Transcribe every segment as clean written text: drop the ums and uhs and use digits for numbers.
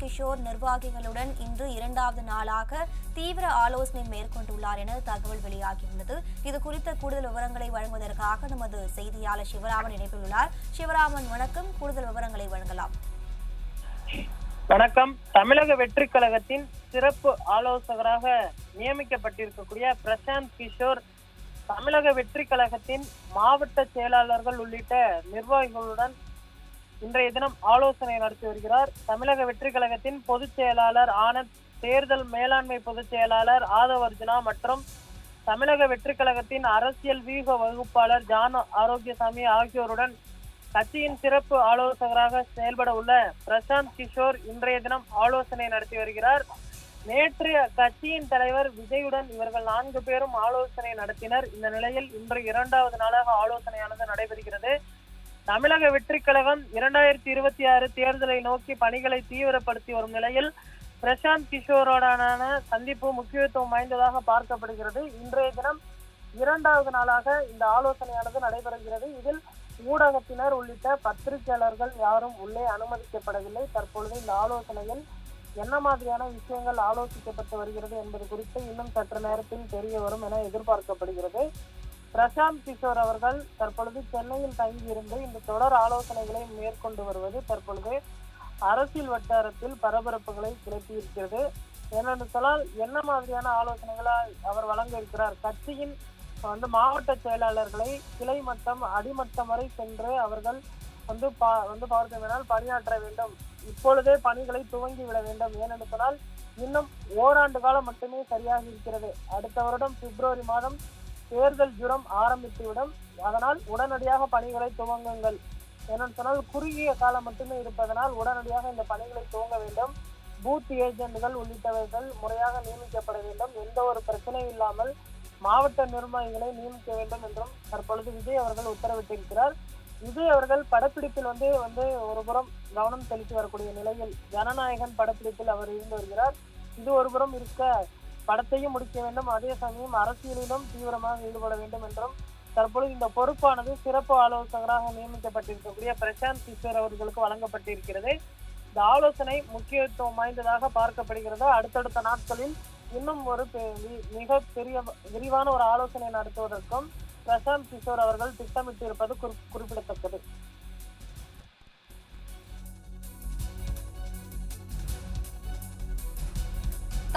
கிஷோர் நிர்வாகிகளுடன் இன்று இரண்டாவது நாளாக தீவிர ஆலோசனை மேற்கொண்டுள்ளார் என தகவல் வெளியாகியுள்ளது. இது குறித்த கூடுதல் விவரங்களை வழங்குவதற்காக நமது செய்தியாளர் சிவராமன் இணைப்பில் உள்ளார். சிவராமன், வணக்கம். கூடுதல் விவரங்களை வழங்கலாம். வணக்கம். தமிழக வெற்றி கழகத்தின் சிறப்பு ஆலோசகராக நியமிக்கப்பட்டிருக்கக்கூடிய பிரசாந்த் கிஷோர் தமிழக வெற்றி கழகத்தின் மாவட்ட செயலாளர்கள் உள்ளிட்ட நிர்வாகிகளுடன் இன்றைய தினம் ஆலோசனை நடத்தி வருகிறார். தமிழக வெற்றி கழகத்தின் பொதுச் செயலாளர் ஆனந்த், தேர்தல் மேலாண்மை பொதுச் செயலாளர் ஆதவ் அர்ஜுனா மற்றும் தமிழக வெற்றி கழகத்தின் அரசியல் வியூக வகுப்பாளர் ஜான் ஆரோக்கியசாமி ஆகியோருடன் கட்சியின் சிறப்பு ஆலோசகராக செயல்பட உள்ள பிரசாந்த் கிஷோர் இன்றைய தினம் ஆலோசனை நடத்தி வருகிறார். நேற்று கட்சியின் தலைவர் விஜயுடன் இவர்கள் 4 பேரும் ஆலோசனை நடத்தினர். இந்த நிலையில் இன்று இரண்டாவது நாளாக ஆலோசனையானது நடைபெறுகிறது. தமிழக வெற்றி கழகம் 2026 தேர்தலை நோக்கி பணிகளை தீவிரப்படுத்தி வரும் நிலையில் பிரசாந்த் கிஷோருடனான சந்திப்பு முக்கியத்துவம் வாய்ந்ததாக பார்க்கப்படுகிறது. இன்றைய தினம் இரண்டாவது நாளாக இந்த ஆலோசனையானது நடைபெறுகிறது. இதில் ஊடகத்தினர் உள்ளிட்ட பத்திரிகையாளர்கள் யாரும் உள்ளே அனுமதிக்கப்படவில்லை. தற்பொழுது இந்த ஆலோசனையில் என்ன மாதிரியான விஷயங்கள் ஆலோசிக்கப்பட்டு வருகிறது என்பது குறித்து இன்னும் சற்று நேரத்தில் தெரிய வரும் என எதிர்பார்க்கப்படுகிறது. பிரசாந்த் கிஷோர் அவர்கள் தற்பொழுது சென்னையில் தங்கியிருந்து இந்த தொடர் ஆலோசனைகளை மேற்கொண்டு வருவது தற்பொழுது அரசியல் வட்டாரத்தில் பரபரப்புகளை கிளப்பியிருக்கிறது. ஏனென்று சொன்னால் என்ன மாதிரியான ஆலோசனைகளை அவர் வழங்க இருக்கிறார்? கட்சியின் மாவட்ட செயலாளர்களை கிளை மட்டம் அடிமட்டம் வரை சென்று அவர்கள் பார்க்க வேண்டால் பணியாற்ற வேண்டும். இப்பொழுதே பணிகளை துவங்கி விட வேண்டும். ஏனென்று சொன்னால் இன்னும் ஓராண்டு காலம் மட்டுமே சரியாக இருக்கிறது. அடுத்த வருடம் பிப்ரவரி மாதம் தேர்தல் ஜுரம் ஆரம்பித்துவிடும். அதனால் உடனடியாக பணிகளை துவங்குங்கள். ஏனென்று சொன்னால் குறுகிய காலம் மட்டுமே இருப்பதனால் உடனடியாக இந்த பணிகளை துவங்க வேண்டும். பூத் ஏஜென்ட்கள் உள்ளிட்டவர்கள் முறையாக நியமிக்கப்பட வேண்டும். எந்த ஒரு பிரச்சனையும் இல்லாமல் மாவட்ட நிர்வாகிகளை நியமிக்க வேண்டும் என்றும் தற்பொழுது விஜய் அவர்கள் உத்தரவிட்டிருக்கிறார். விஜய் அவர்கள் படப்பிடிப்பில் ஒரு புறம் கவனம் செலுத்தி வரக்கூடிய நிலையில் ஜனநாயகன் படப்பிடிப்பில் அவர் இருந்து வருகிறார். இது ஒரு புறம் இருக்க படத்தையும் முடிக்க வேண்டும், அதே சமயம் அரசியலிலும் தீவிரமாக ஈடுபட வேண்டும் என்றும் தற்பொழுது இந்த பொறுப்பானது சிறப்பு ஆலோசகராக நியமிக்கப்பட்டிருக்கக்கூடிய பிரசாந்த் கிஷோர் அவர்களுக்கு வழங்கப்பட்டிருக்கிறது. இந்த ஆலோசனை முக்கியத்துவம் வாய்ந்ததாக பார்க்கப்படுகிறது. அடுத்தடுத்த நாட்களில் இன்னும் ஒரு மிக பெரிய விரிவான ஒரு ஆலோசனை நடத்துவதற்கும் பிரசாந்த் கிஷோர் அவர்கள் திட்டமிட்டிருப்பது குறிப்பிடத்தக்கது.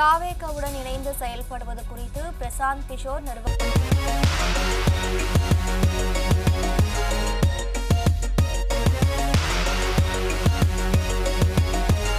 தாவேகாவுடன் இணைந்து செயல்படுவது குறித்து பிரசாந்த் கிஷோர்